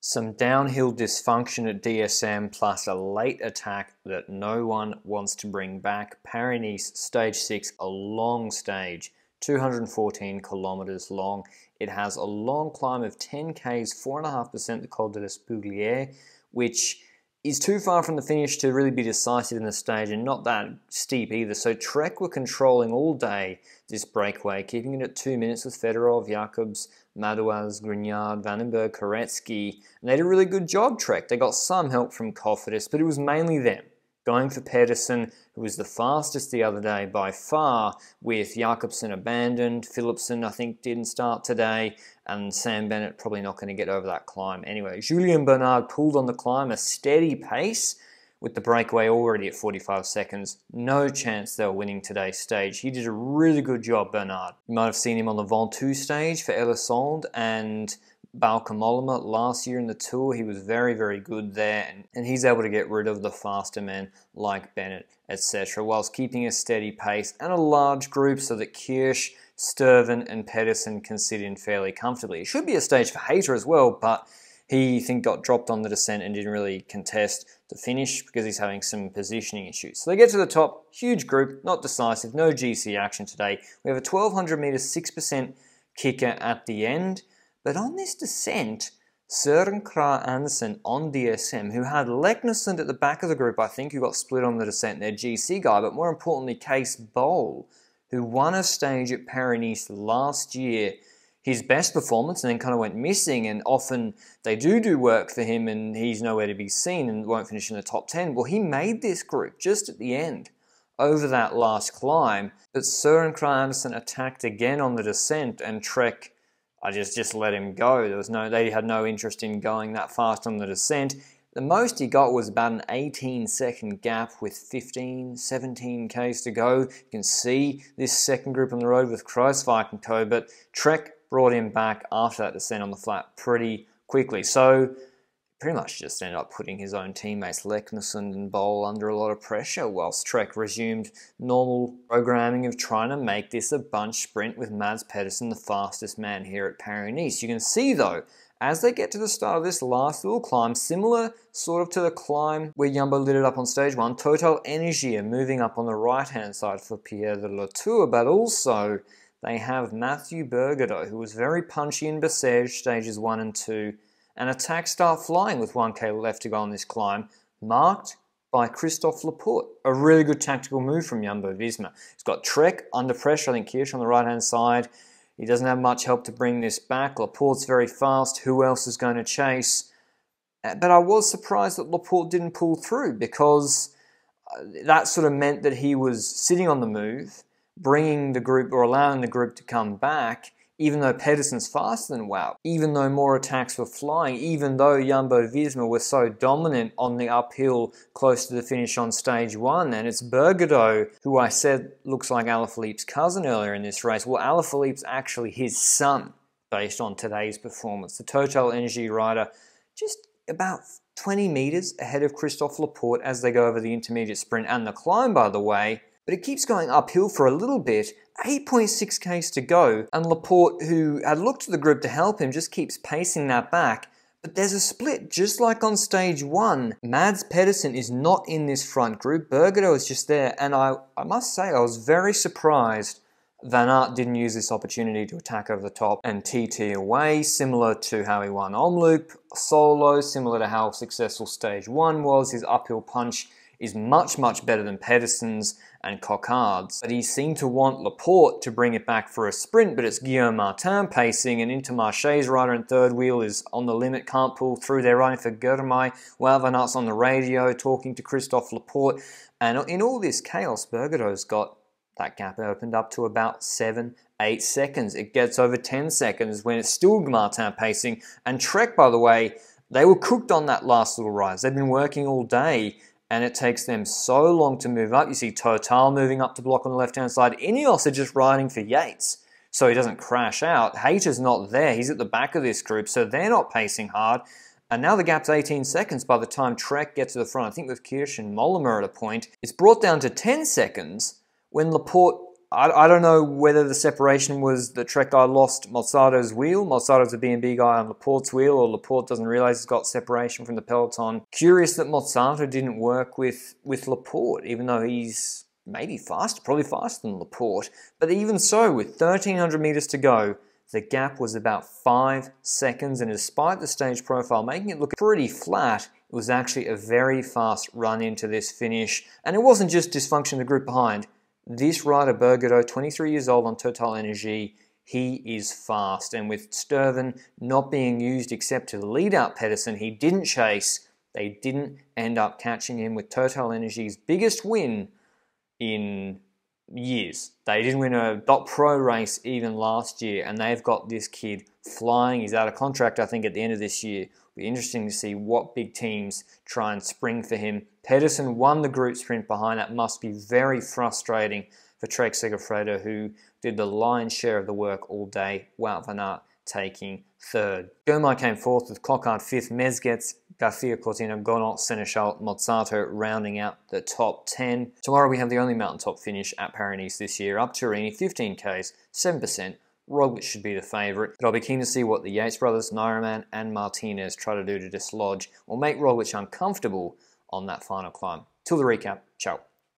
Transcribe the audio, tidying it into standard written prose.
Some downhill dysfunction at DSM plus a late attack that no one wants to bring back. Paris-Nice stage 6, a long stage, 214 kilometers long. It has a long climb of 10 k's, 4.5% the Col de l'Espuglier, which is too far from the finish to really be decisive in the stage and not that steep either. So Trek were controlling all day this breakaway, keeping it at 2 minutes with Fedorov, Jacobs, Madouas, Grignard, Vandenberg, Koretsky, and they did a really good job, Trek. They got some help from Cofidis, but it was mainly them. Going for Pedersen, who was the fastest the other day by far, with Jakobsen abandoned. Philipsen, I think, didn't start today, and Sam Bennett probably not going to get over that climb. Anyway, Julien Bernard pulled on the climb, a steady pace, with the breakaway already at 45 seconds. No chance they were winning today's stage. He did a really good job, Bernard. You might have seen him on the Ventoux stage for Elisande and Bauke Mollema last year in the Tour. He was very, very good there, and he's able to get rid of the faster men like Bennett, etc., whilst keeping a steady pace and a large group so that Kirsch, Sturven and Pedersen can sit in fairly comfortably. It should be a stage for Hayter as well, but he, I think, got dropped on the descent and didn't really contest the finish because he's having some positioning issues. So they get to the top, huge group, not decisive, no GC action today. We have a 1200 metres, 6% kicker at the end. But on this descent, Søren Kragh Andersen on DSM, who had Leknesund at the back of the group, I think, who got split on the descent, their GC guy, but more importantly, Case Bowl, who won a stage at Paris-Nice last year, his best performance, and then kind of went missing, and often they do work for him and he's nowhere to be seen and won't finish in the top 10. Well, he made this group just at the end over that last climb, but Søren Kragh Andersen attacked again on the descent, and Trek, I just let him go. They had no interest in going that fast on the descent. The most he got was about an 18-second gap with 15, 17 k's to go. You can see this second group on the road with Kruiswijk and co, but Trek brought him back after that descent on the flat pretty quickly. So pretty much just ended up putting his own teammates Leknesund and Bowl under a lot of pressure, whilst Trek resumed normal programming of trying to make this a bunch sprint with Mads Pedersen, the fastest man here at Paris-Nice. You can see though, as they get to the start of this last little climb, similar sort of to the climb where Jumbo lit it up on stage 1, Total Energy are moving up on the right-hand side for Pierre de la Tour, but also they have Mathieu Bergerdo, who was very punchy in Bessèges stages 1 and 2, and attack start flying with 1k left to go on this climb, marked by Christophe Laporte. A really good tactical move from Jumbo-Visma. He's got Trek under pressure, I think Kirsch on the right-hand side. He doesn't have much help to bring this back. Laporte's very fast. Who else is going to chase? But I was surprised that Laporte didn't pull through, because that sort of meant that he was sitting on the move, bringing the group or allowing the group to come back, even though Pedersen's faster than Wout, even though more attacks were flying, even though Jumbo-Visma were so dominant on the uphill close to the finish on stage 1. And it's Bergerdo, who I said looks like Alaphilippe's cousin earlier in this race. Well, Alaphilippe's actually his son, based on today's performance. The Total Energy rider just about 20 metres ahead of Christophe Laporte as they go over the intermediate sprint and the climb, by the way. But it keeps going uphill for a little bit, 8.6 k's to go, and Laporte, who had looked to the group to help him, just keeps pacing that back. But there's a split, just like on stage 1. Mads Pedersen is not in this front group, Bergerdo is just there, and I must say I was very surprised Van Aert didn't use this opportunity to attack over the top and TT away, similar to how he won Omloop solo, similar to how successful stage 1 was. His uphill punch is much better than Pedersen's and Coquard's. But he seemed to want Laporte to bring it back for a sprint, but it's Guillaume Martin pacing, and Intermarché's rider in third wheel is on the limit, can't pull through. They're running for Girmay. Wout van Aert's on the radio talking to Christophe Laporte. And in all this chaos, Bergerdo's got that gap opened up to about 7-8 seconds. It gets over 10 seconds when it's still Martin pacing. And Trek, by the way, they were cooked on that last little rise. They've been working all day, and it takes them so long to move up. You see Total moving up to block on the left-hand side. Ineos are just riding for Yates, so he doesn't crash out. Hayter's not there. He's at the back of this group, so they're not pacing hard. And now the gap's 18 seconds by the time Trek gets to the front. I think with Kirsch and Mollema at a point, it's brought down to 10 seconds when Laporte I don't know whether the separation was the Trek guy lost Mozzato's wheel, Mozzato's a B&B guy on Laporte's wheel, or Laporte doesn't realise he's got separation from the peloton. Curious that Mozzato didn't work with Laporte, even though he's maybe faster, probably faster than Laporte. But even so, with 1,300 metres to go, the gap was about 5 seconds, and despite the stage profile making it look pretty flat, it was actually a very fast run into this finish. And it wasn't just dysfunction in the group behind. This rider, Bergerdo, 23 years old on Total Energy, he is fast. And with Sturven not being used except to lead out Pedersen, he didn't chase. They didn't end up catching him with Total Energy's biggest win in years. They didn't win a .pro race even last year, and they've got this kid flying. He's out of contract, I think, at the end of this year. It'll be interesting to see what big teams try and spring for him. Pedersen won the group sprint behind. That must be very frustrating for Trek Segafredo, who did the lion's share of the work all day. Wout van Aert taking third. Girmay came fourth with Coquard fifth, Mezgec, Garcia Cortina, Gonot, Seneschal, Mozzato rounding out the top 10. Tomorrow we have the only mountaintop finish at Paris-Nice this year, up Turini, 15Ks, 7%. Roglic should be the favourite, but I'll be keen to see what the Yates brothers, Nairaman and Martinez try to do to dislodge or make Roglic uncomfortable on that final climb. Till the recap, ciao.